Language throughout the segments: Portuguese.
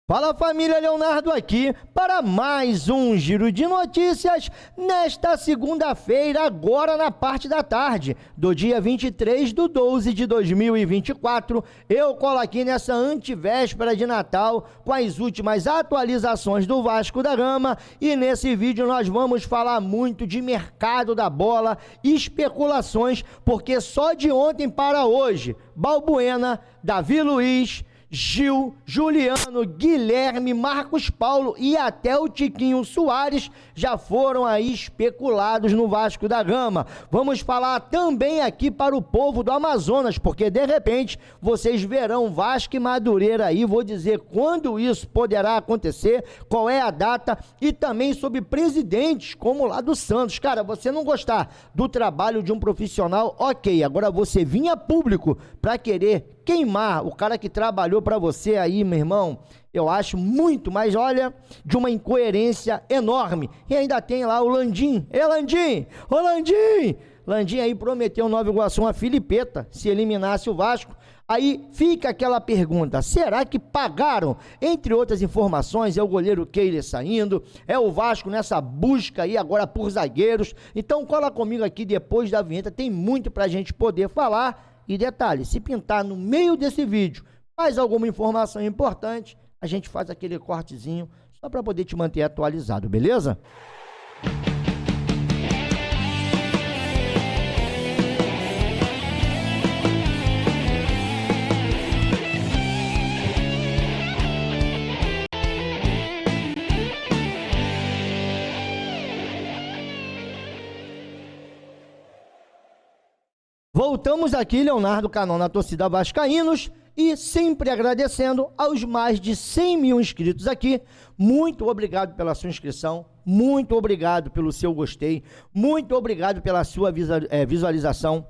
Fala família, Leonardo aqui para mais um giro de notícias nesta segunda-feira, agora na parte da tarde do dia 23/12 de 2024. Eu colo aqui nessa antevéspera de Natal com as últimas atualizações do Vasco da Gama e nesse vídeo nós vamos falar muito de mercado da bola, especulações, porque só de ontem para hoje, Balbuena, Davi Luiz, Gil, Juliano, Guilherme, Marcos Paulo e até o Tiquinho Soares já foram aí especulados no Vasco da Gama. Vamos falar também aqui para o povo do Amazonas, porque de repente vocês verão Vasco e Madureira aí, vou dizer quando isso poderá acontecer, qual é a data e também sobre presidentes como lá do Santos. Cara, você não gostar do trabalho de um profissional, ok, agora você vir a público para querer queimar o cara que trabalhou para você aí, meu irmão, eu acho muito, mas olha, de uma incoerência enorme. E ainda tem lá o Landim. Landim! Ô Landim! Landim aí prometeu Nova Iguaçu uma filipeta se eliminasse o Vasco. Aí fica aquela pergunta, será que pagaram? Entre outras informações, é o goleiro Keiler saindo, é o Vasco nessa busca aí agora por zagueiros. Então cola comigo aqui depois da vinheta, tem muito pra gente poder falar. E detalhe, se pintar no meio desse vídeo mais alguma informação importante, a gente faz aquele cortezinho só para poder te manter atualizado, beleza? Voltamos aqui, Leonardo Canal na torcida Vascaínos e sempre agradecendo aos mais de 100 mil inscritos aqui. Muito obrigado pela sua inscrição, muito obrigado pelo seu gostei, muito obrigado pela sua visualização,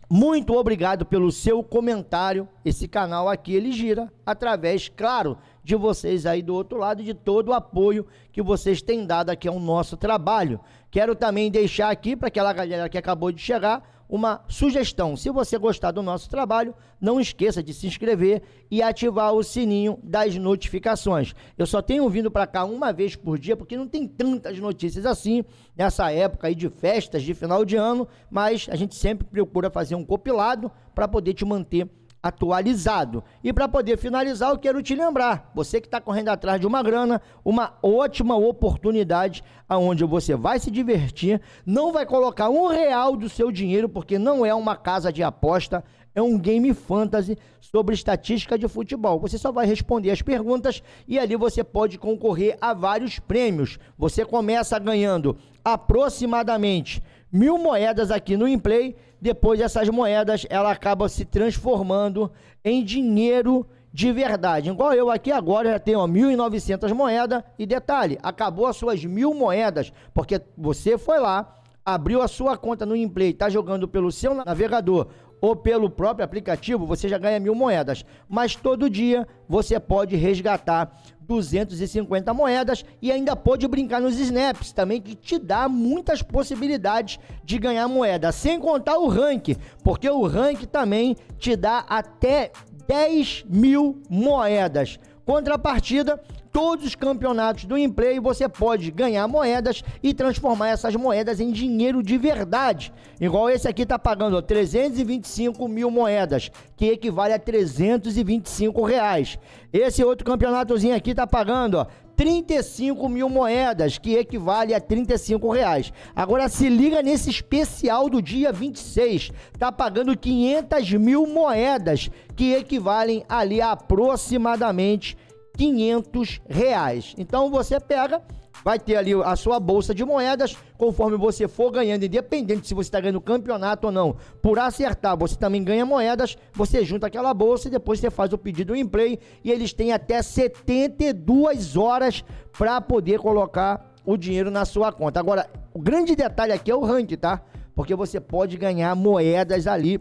muito obrigado pelo seu comentário. Esse canal aqui ele gira através, claro, de vocês aí do outro lado, de todo o apoio que vocês têm dado aqui ao nosso trabalho. Quero também deixar aqui para aquela galera que acabou de chegar uma sugestão. Se você gostar do nosso trabalho, não esqueça de se inscrever e ativar o sininho das notificações. Eu só tenho vindo para cá uma vez por dia, porque não tem tantas notícias assim nessa época aí de festas de final de ano, mas a gente sempre procura fazer um compilado para poder te manter atualizado. E para poder finalizar, eu quero te lembrar, você que está correndo atrás de uma grana, uma ótima oportunidade aonde você vai se divertir, não vai colocar R$1 do seu dinheiro, porque não é uma casa de aposta, é um game fantasy sobre estatística de futebol. Você só vai responder as perguntas e ali você pode concorrer a vários prêmios. Você começa ganhando aproximadamente 1.000 moedas aqui no Inplay. Depois essas moedas, ela acaba se transformando em dinheiro de verdade. Igual eu aqui agora já tenho 1.900 moedas e detalhe, acabou as suas 1.000 moedas, porque você foi lá, abriu a sua conta no Inplay, está jogando pelo seu navegador ou pelo próprio aplicativo, você já ganha 1.000 moedas. Mas todo dia você pode resgatar 250 moedas e ainda pode brincar nos snaps também, que te dá muitas possibilidades de ganhar moeda, sem contar o rank, porque o rank também te dá até 10.000 moedas. Contrapartida, todos os campeonatos do Inplay você pode ganhar moedas e transformar essas moedas em dinheiro de verdade. Igual esse aqui tá pagando 325.000 moedas, que equivale a R$325. Esse outro campeonatozinho aqui tá pagando 35.000 moedas, que equivale a R$35. Agora se liga nesse especial do dia 26, tá pagando 500.000 moedas, que equivalem ali a aproximadamente R$500. Então você pega, vai ter ali a sua bolsa de moedas, conforme você for ganhando, independente se você está ganhando campeonato ou não, por acertar, você também ganha moedas, você junta aquela bolsa e depois você faz o pedido em Play e eles têm até 72 horas para poder colocar o dinheiro na sua conta. Agora, o grande detalhe aqui é o ranking, tá? Porque você pode ganhar moedas ali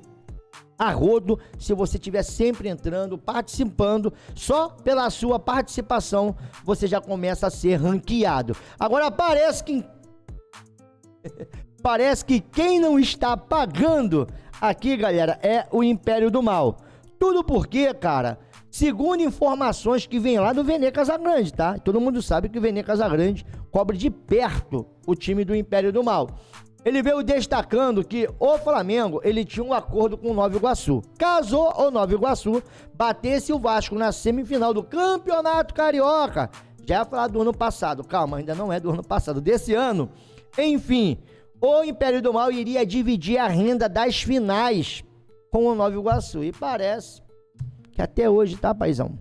a rodo, se você estiver sempre entrando, participando, só pela sua participação, você já começa a ser ranqueado. Agora parece que quem não está pagando aqui, galera, é o Império do Mal. Tudo porque, cara, Segundo informações que vem lá do Vene Casagrande, tá? Todo mundo sabe que o Vene Casagrande cobre de perto o time do Império do Mal. Ele veio destacando que o Flamengo, ele tinha um acordo com o Nova Iguaçu. Caso o Nova Iguaçu batesse o Vasco na semifinal do Campeonato Carioca, já ia falar do ano passado, calma, ainda não é do ano passado, desse ano. Enfim, o Império do Mal iria dividir a renda das finais com o Nova Iguaçu. E parece que até hoje, tá, paizão?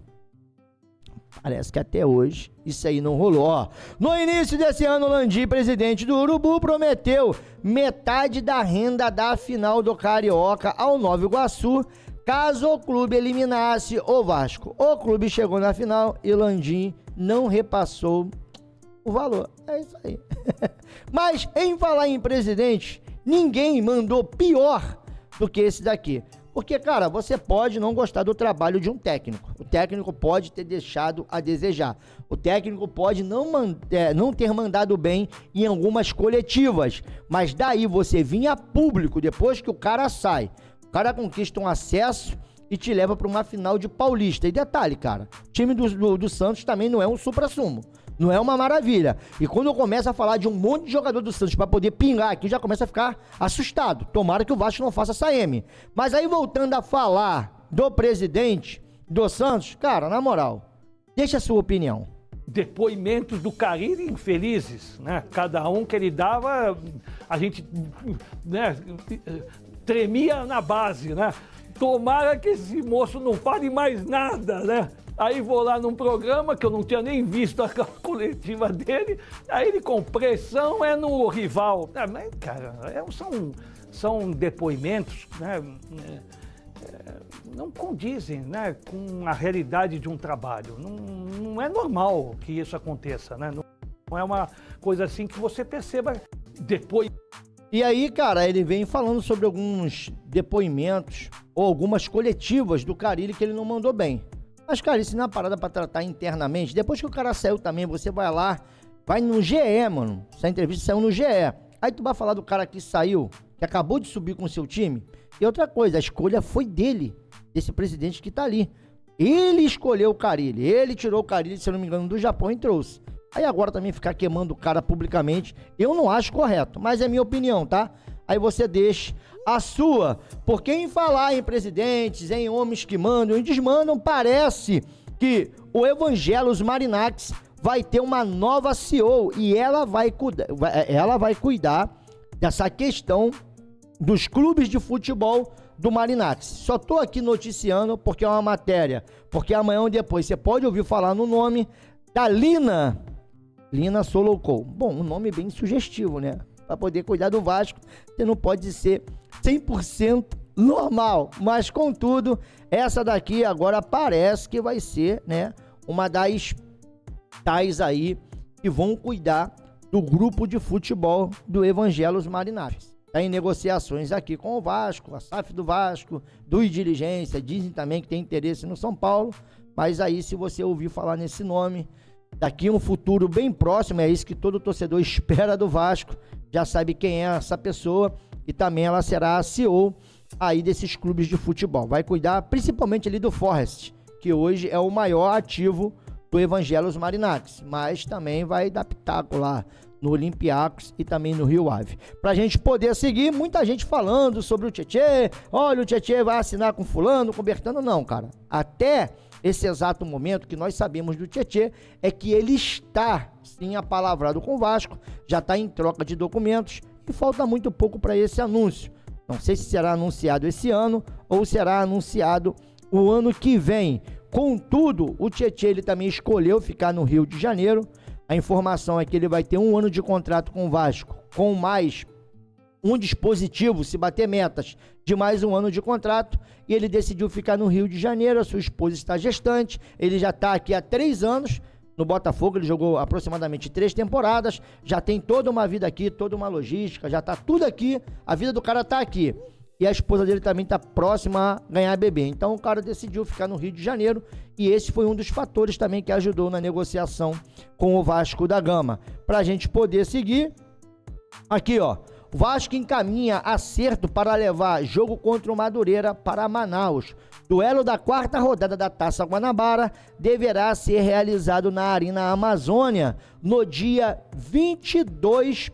Parece que até hoje isso aí não rolou. Ó, no início desse ano, Landim, presidente do Urubu, prometeu metade da renda da final do Carioca ao Nova Iguaçu, caso o clube eliminasse o Vasco. O clube chegou na final e Landim não repassou o valor. É isso aí. Mas, em falar em presidente, ninguém mandou pior do que esse daqui. Porque, cara, você pode não gostar do trabalho de um técnico. O técnico pode ter deixado a desejar. O técnico pode não ter mandado bem em algumas coletivas. Mas daí você vir a público, depois que o cara sai, o cara conquista um acesso e te leva para uma final de Paulista. E detalhe, cara, o time do Santos também não é um supra-sumo. Não é uma maravilha. E quando eu começo a falar de um monte de jogador do Santos para poder pingar aqui, já começa a ficar assustado. Tomara que o Vasco não faça essa M. Mas aí, voltando a falar do presidente do Santos, cara, na moral, deixa a sua opinião. Depoimentos do Carille infelizes, né? Cada um que ele dava, a gente, né, tremia na base, né? Tomara que esse moço não fale mais nada, né? Aí vou lá num programa que eu não tinha nem visto a coletiva dele, aí ele com pressão é no rival. Ah, mas, cara, são depoimentos, né? Não condizem, né, com a realidade de um trabalho. Não é normal que isso aconteça, né? Não é uma coisa assim que você perceba depois. E aí, cara, ele vem falando sobre alguns depoimentos ou algumas coletivas do Carille que ele não mandou bem. Mas, cara, isso não é uma parada pra tratar internamente. Depois que o cara saiu também, você vai lá, vai no GE, mano. Essa entrevista saiu no GE. Aí tu vai falar do cara que saiu, que acabou de subir com o seu time. E outra coisa, a escolha foi dele, desse presidente que tá ali. Ele escolheu o Carille, ele tirou o Carille, se eu não me engano, do Japão e trouxe. Aí agora também ficar queimando o cara publicamente, eu não acho correto, mas é minha opinião, tá? Aí você deixa a sua, porque em falar em presidentes, em homens que mandam e desmandam, parece que o Evangelos Marinax vai ter uma nova CEO e ela vai cuidar dessa questão dos clubes de futebol do Marinax. Só tô aqui noticiando porque é uma matéria, porque amanhã ou depois você pode ouvir falar no nome da Lina Solocou. Bom, um nome bem sugestivo, né? Para poder cuidar do Vasco, você não pode ser 100% normal. Mas, contudo, essa daqui agora parece que vai ser, né, uma das tais aí que vão cuidar do grupo de futebol do Evangelos Marinares. Está em negociações aqui com o Vasco, a SAF do Vasco, do Diligência, dizem também que tem interesse no São Paulo, mas aí se você ouvir falar nesse nome, daqui a um futuro bem próximo, é isso que todo torcedor espera do Vasco, já sabe quem é essa pessoa e também ela será a CEO aí desses clubes de futebol. Vai cuidar principalmente ali do Forest, que hoje é o maior ativo do Evangelos Marinax, mas também vai dar pitaco lá no Olympiacos e também no Rio Ave. Pra gente poder seguir, muita gente falando sobre o Tietê, olha, o Tietê vai assinar com fulano, com Bertano, não, cara. Até esse exato momento que nós sabemos do Tietê é que ele está, sim, apalavrado com o Vasco, já está em troca de documentos e falta muito pouco para esse anúncio. Não sei se será anunciado esse ano ou será anunciado o ano que vem. Contudo, o Tietê ele também escolheu ficar no Rio de Janeiro. A informação é que ele vai ter 1 ano de contrato com o Vasco, com mais um dispositivo, se bater metas, de mais 1 ano de contrato, e ele decidiu ficar no Rio de Janeiro. A sua esposa está gestante, ele já está aqui há 3 anos, no Botafogo, ele jogou aproximadamente 3 temporadas, já tem toda uma vida aqui, toda uma logística, já está tudo aqui, a vida do cara está aqui. E a esposa dele também está próxima a ganhar bebê. Então o cara decidiu ficar no Rio de Janeiro e esse foi um dos fatores também que ajudou na negociação com o Vasco da Gama. Para a gente poder seguir, aqui ó, O Vasco encaminha acerto para levar jogo contra o Madureira para Manaus. Duelo da quarta rodada da Taça Guanabara deverá ser realizado na Arena Amazônia no dia 22/1.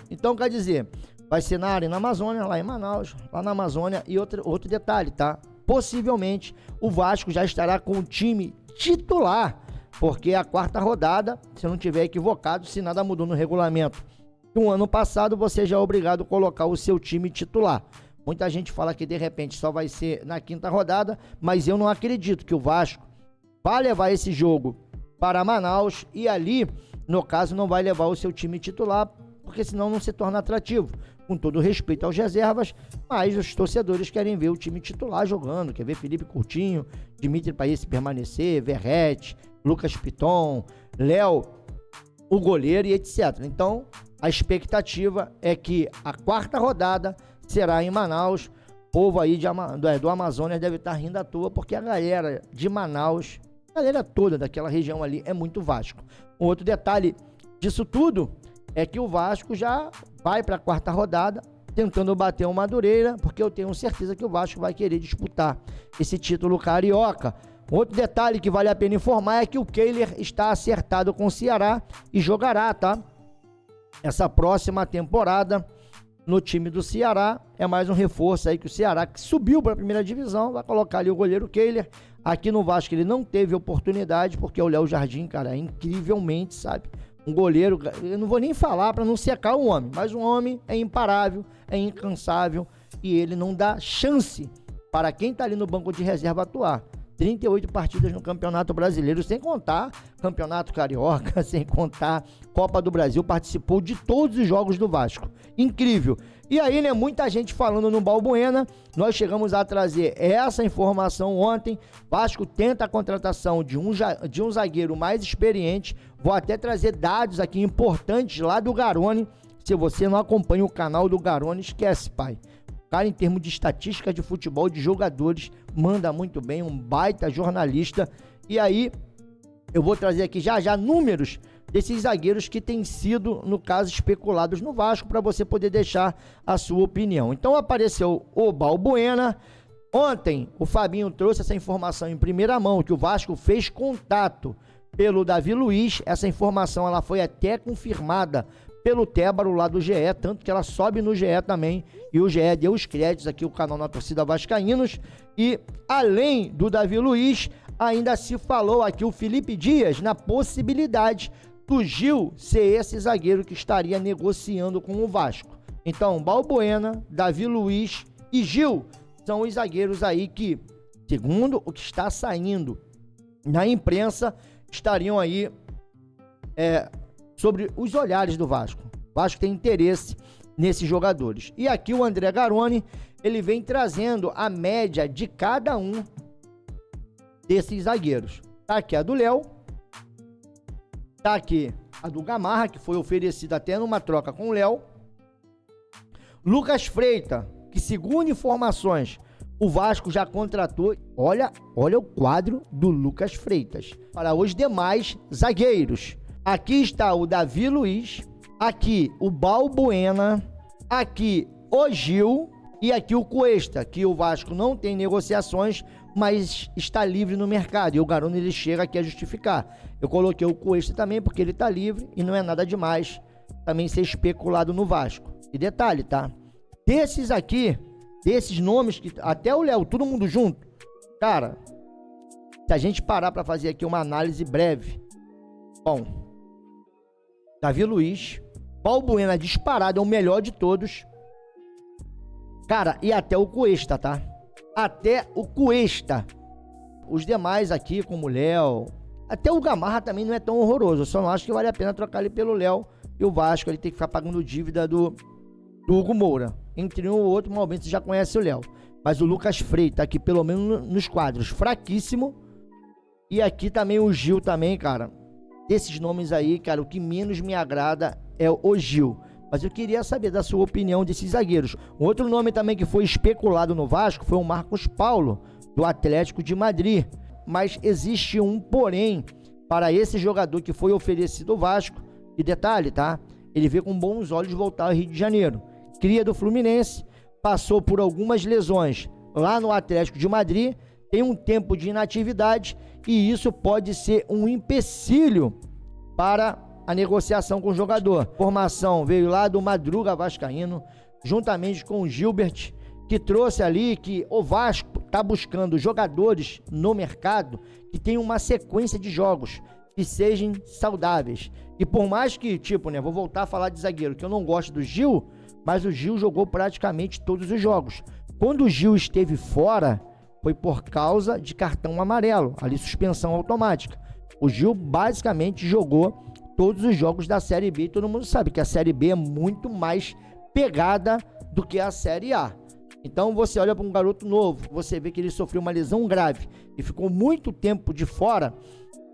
Então, quer dizer, vai ser na Arena Amazônia, lá em Manaus, lá na Amazônia. E outro detalhe, tá? Possivelmente o Vasco já estará com o time titular, porque a quarta rodada, se eu não estiver equivocado, se nada mudou no regulamento do ano passado, você já é obrigado a colocar o seu time titular. Muita gente fala que de repente só vai ser na quinta rodada, mas eu não acredito que o Vasco vai levar esse jogo para Manaus e ali, no caso, não vai levar o seu time titular, porque senão não se torna atrativo. Com todo respeito aos reservas, mas os torcedores querem ver o time titular jogando, quer ver Felipe Coutinho, Dimitri Payet permanecer, Verratti, Lucas Piton, Léo, o goleiro e etc. Então, a expectativa é que a quarta rodada será em Manaus. O povo aí do Amazonas deve estar rindo à toa, porque a galera de Manaus, a galera toda daquela região ali é muito Vasco. Um outro detalhe disso tudo é que o Vasco já vai para a quarta rodada tentando bater o Madureira, porque eu tenho certeza que o Vasco vai querer disputar esse título carioca. Outro detalhe que vale a pena informar é que o Kehler está acertado com o Ceará e jogará, tá? Essa próxima temporada no time do Ceará. É mais um reforço aí que o Ceará, que subiu para a primeira divisão, vai colocar ali o goleiro Kehler. Aqui no Vasco ele não teve oportunidade, porque o Léo Jardim, cara, é incrivelmente, sabe? Um goleiro, eu não vou nem falar para não secar o homem, mas o homem é imparável, é incansável e ele não dá chance para quem tá ali no banco de reserva atuar. 38 partidas no Campeonato Brasileiro, sem contar Campeonato Carioca, sem contar Copa do Brasil, participou de todos os jogos do Vasco. Incrível. E aí, né, muita gente falando no Balbuena, nós chegamos a trazer essa informação ontem. Vasco tenta a contratação de um zagueiro mais experiente. Vou até trazer dados aqui importantes lá do Garone. Se você não acompanha o canal do Garone, esquece, pai. Cara, em termos de estatística de futebol, de jogadores, manda muito bem, um baita jornalista. E aí, eu vou trazer aqui já números desses zagueiros que têm sido, no caso, especulados no Vasco, para você poder deixar a sua opinião. Então, apareceu o Balbuena. Ontem, o Fabinho trouxe essa informação em primeira mão, que o Vasco fez contato pelo Davi Luiz. Essa informação ela foi até confirmada pelo Tébaro lá do GE, tanto que ela sobe no GE também, e o GE deu os créditos aqui, o canal na torcida Vascaínos. E além do Davi Luiz, ainda se falou aqui o Felipe Dias na possibilidade do Gil ser esse zagueiro que estaria negociando com o Vasco. Então, Balbuena, Davi Luiz e Gil são os zagueiros aí que, segundo o que está saindo na imprensa, estariam aí sobre os olhares do Vasco. O Vasco tem interesse nesses jogadores. E aqui o André Garone, ele vem trazendo a média de cada um desses zagueiros. Tá aqui a do Léo, tá aqui a do Gamarra, que foi oferecida até numa troca com o Léo. Lucas Freitas, que segundo informações, o Vasco já contratou. Olha o quadro do Lucas Freitas. Para os demais zagueiros, aqui está o Davi Luiz, aqui o Balbuena, aqui o Gil e aqui o Cuesta, que o Vasco não tem negociações, mas está livre no mercado. E o Garone ele chega aqui a justificar. Eu coloquei o Cuesta também porque ele está livre e não é nada demais também ser especulado no Vasco. E detalhe, tá? Desses aqui, desses nomes, que até o Léo, todo mundo junto, cara, se a gente parar para fazer aqui uma análise breve, bom, Davi Luiz, Balbuena disparado, é o melhor de todos. Cara, e até o Cuesta, tá? Até o Cuesta. Os demais aqui, como o Léo, até o Gamarra também não é tão horroroso. Eu só não acho que vale a pena trocar ele pelo Léo. E o Vasco, ele tem que ficar pagando dívida do Hugo Moura. Entre um ou outro, normalmente você já conhece o Léo. Mas o Lucas Freitas, aqui pelo menos nos quadros, fraquíssimo. E aqui também o Gil também, cara. Desses nomes aí, cara, o que menos me agrada é o Gil. Mas eu queria saber da sua opinião desses zagueiros. Um outro nome também que foi especulado no Vasco foi o Marcos Paulo, do Atlético de Madrid. Mas existe um porém para esse jogador que foi oferecido ao Vasco. E detalhe, tá? ele vê com bons olhos voltar ao Rio de Janeiro. Cria do Fluminense, passou por algumas lesões lá no Atlético de Madrid, tem um tempo de inatividade e isso pode ser um empecilho para a negociação com o jogador. A formação veio lá do Madruga Vascaíno, juntamente com o Gilbert, que trouxe ali que o Vasco está buscando jogadores no mercado que tenham uma sequência de jogos que sejam saudáveis. E por mais que, vou voltar a falar de zagueiro, que eu não gosto do Gil, mas o Gil jogou praticamente todos os jogos. Quando o Gil esteve fora, foi por causa de cartão amarelo, ali suspensão automática. O Gil basicamente jogou todos os jogos da Série B, e todo mundo sabe que a Série B é muito mais pegada do que a Série A. Então você olha para um garoto novo, você vê que ele sofreu uma lesão grave e ficou muito tempo de fora,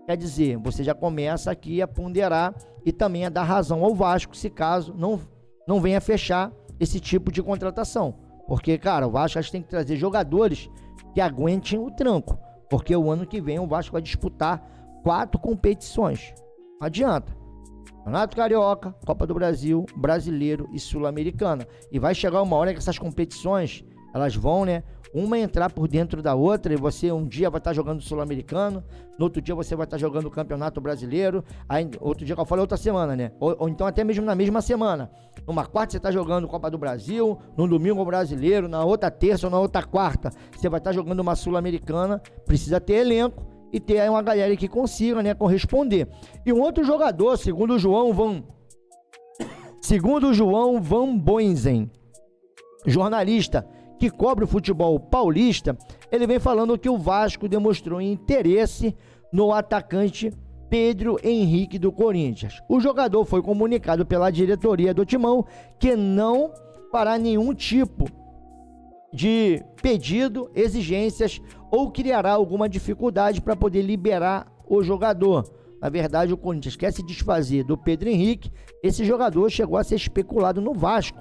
quer dizer, você já começa aqui a ponderar e também a dar razão ao Vasco, se caso não venha fechar esse tipo de contratação. Porque, cara, o Vasco acho que tem que trazer jogadores que aguentem o tranco, porque o ano que vem o Vasco vai disputar 4 competições. Não adianta. Campeonato Carioca, Copa do Brasil, Brasileiro e Sul-Americana. E vai chegar uma hora que essas competições, elas vão, uma entrar por dentro da outra, e você um dia vai estar jogando Sul-Americano, no outro dia você vai estar jogando o Campeonato Brasileiro, aí outro dia que eu falei outra semana, ou então até mesmo na mesma semana. Numa quarta você está jogando Copa do Brasil, no domingo o Brasileiro, na outra terça ou na outra quarta você vai estar jogando uma Sul-Americana. Precisa ter elenco e ter aí uma galera que consiga, corresponder. E um outro jogador, segundo o João Van Boinzen, jornalista que cobre o futebol paulista, ele vem falando que o Vasco demonstrou interesse no atacante Pedro Henrique do Corinthians. O jogador foi comunicado pela diretoria do Timão que não fará nenhum tipo de pedido, exigências ou criará alguma dificuldade para poder liberar o jogador. Na verdade, o Corinthians quer se desfazer do Pedro Henrique. Esse jogador chegou a ser especulado no Vasco.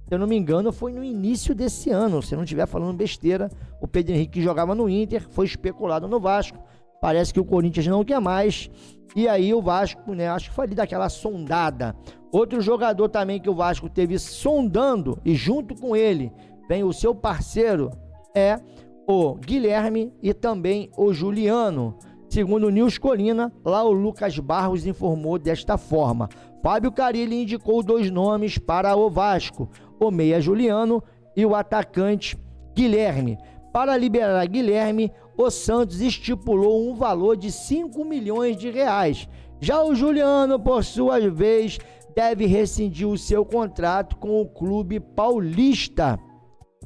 Se eu não me engano, foi no início desse ano. Se eu não estiver falando besteira, o Pedro Henrique, que jogava no Inter, foi especulado no Vasco. Parece que o Corinthians não quer mais. E aí o Vasco, acho que foi ali daquela sondada. Outro jogador também que o Vasco teve sondando, e junto com ele vem o seu parceiro, é o Guilherme e também o Juliano. Segundo o Nils Colina, lá o Lucas Barros informou desta forma: Fábio Carilli indicou 2 nomes para o Vasco, o meia Juliano e o atacante Guilherme. Para liberar Guilherme, o Santos estipulou um valor de 5 milhões de reais. Já o Juliano, por sua vez, deve rescindir o seu contrato com o clube paulista.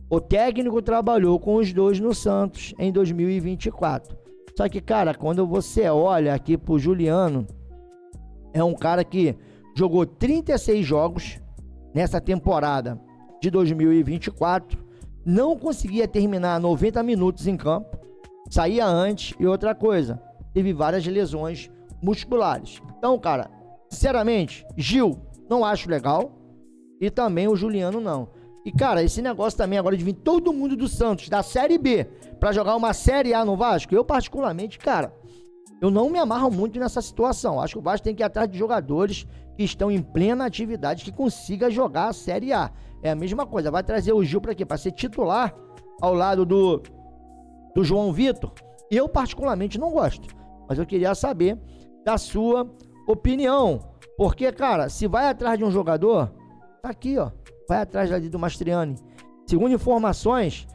O técnico trabalhou com os dois no Santos em 2024. Só que, cara, quando você olha aqui pro Juliano, é um cara que jogou 36 jogos nessa temporada de 2024, não conseguia terminar 90 minutos em campo, saía antes, e outra coisa, teve várias lesões musculares. Então, cara, sinceramente, Gil, não acho legal, e também o Juliano não. E, cara, esse negócio também agora de vir todo mundo do Santos, da Série B, pra jogar uma Série A no Vasco, eu particularmente, cara, eu não me amarro muito nessa situação. Acho que o Vasco tem que ir atrás de jogadores que estão em plena atividade, que consiga jogar a Série A. É a mesma coisa, vai trazer o Gil pra quê? Pra ser titular ao lado do João Vitor? Eu particularmente não gosto, mas eu queria saber da sua opinião. Porque, cara, se vai atrás de um jogador, tá aqui, ó. Vai atrás ali do Mastriani. Segundo informações,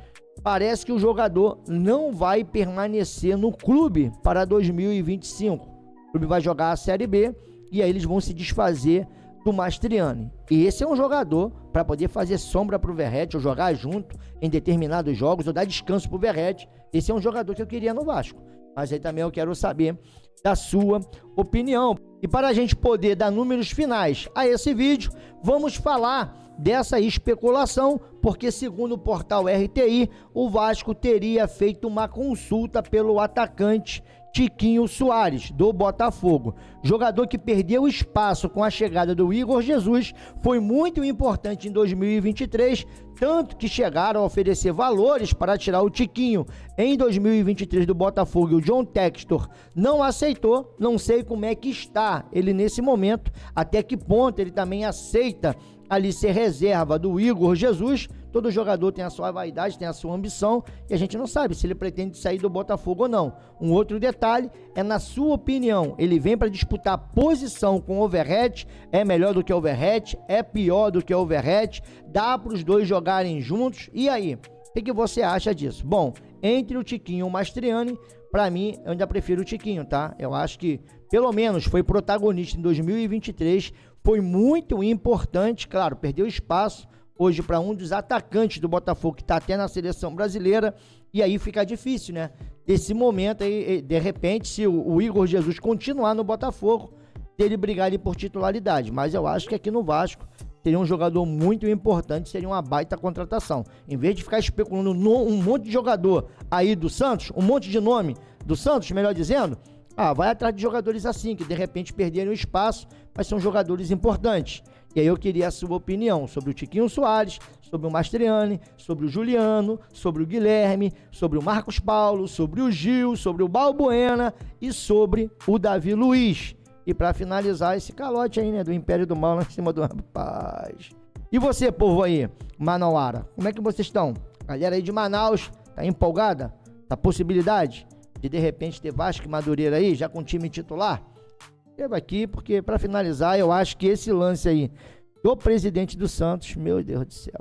parece que o jogador não vai permanecer no clube para 2025. O clube vai jogar a Série B e aí eles vão se desfazer do Mastriani. E esse é um jogador para poder fazer sombra para o Verratti, ou jogar junto em determinados jogos, ou dar descanso para o Verratti. Esse é um jogador que eu queria no Vasco. Mas aí também eu quero saber da sua opinião. E para a gente poder dar números finais a esse vídeo, vamos falar dessa especulação, porque segundo o portal RTI, o Vasco teria feito uma consulta pelo atacante Tiquinho Soares, do Botafogo. Jogador que perdeu espaço com a chegada do Igor Jesus, foi muito importante em 2023, tanto que chegaram a oferecer valores para tirar o Tiquinho em 2023 do Botafogo e o John Textor não aceitou. Não sei como é que está ele nesse momento, até que ponto ele também aceita ali ser reserva do Igor Jesus. Todo jogador tem a sua vaidade, tem a sua ambição, e a gente não sabe se ele pretende sair do Botafogo ou não. Um outro detalhe é, na sua opinião, ele vem para disputar posição com o Overhat, é melhor do que o Overhat, é pior do que o Overhat, dá para os dois jogarem juntos, e aí? O que você acha disso? Bom, entre o Tiquinho e o Mastriani, para mim, eu ainda prefiro o Tiquinho, tá? Eu acho que, pelo menos, foi protagonista em 2023, foi muito importante, claro, perdeu espaço hoje para um dos atacantes do Botafogo, que está até na seleção brasileira, e aí fica difícil, né? Desse momento aí, de repente, se o Igor Jesus continuar no Botafogo, ele brigar ali por titularidade, mas eu acho que aqui no Vasco seria um jogador muito importante, seria uma baita contratação. Em vez de ficar especulando um monte de jogador aí do Santos, um monte de nome do Santos, melhor dizendo, vai atrás de jogadores assim, que de repente perderam espaço, mas são jogadores importantes. E aí eu queria a sua opinião sobre o Tiquinho Soares, sobre o Mastriani, sobre o Juliano, sobre o Guilherme, sobre o Marcos Paulo, sobre o Gil, sobre o Balbuena e sobre o Davi Luiz. E para finalizar esse calote aí, né, do Império do Mal lá em cima do rapaz. E você, povo aí, Manauara, como é que vocês estão? Galera aí de Manaus, tá empolgada? Tá possibilidade de repente ter Vasco e Madureira aí, já com time titular? Escreva aqui, porque para finalizar, eu acho que esse lance aí do presidente do Santos, meu Deus do céu,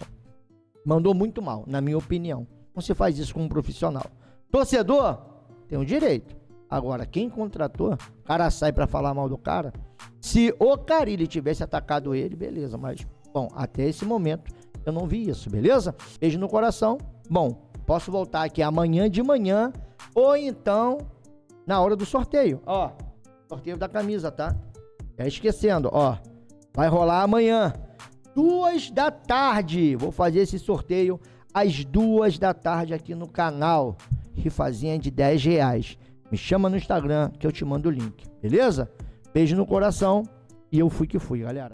mandou muito mal, na minha opinião. Não se faz isso com um profissional. Torcedor tem o direito. Agora, quem contratou, o cara sai para falar mal do cara. Se o Carille tivesse atacado ele, beleza, mas, bom, até esse momento eu não vi isso, beleza? Beijo no coração. Bom, posso voltar aqui amanhã de manhã ou então na hora do sorteio. Ó, sorteio da camisa, tá? Já esquecendo, ó, vai rolar amanhã, 2 da tarde. Vou fazer esse sorteio às 2 da tarde aqui no canal. Rifazinha de R$10. Me chama no Instagram que eu te mando o link, beleza? Beijo no coração e eu fui que fui, galera.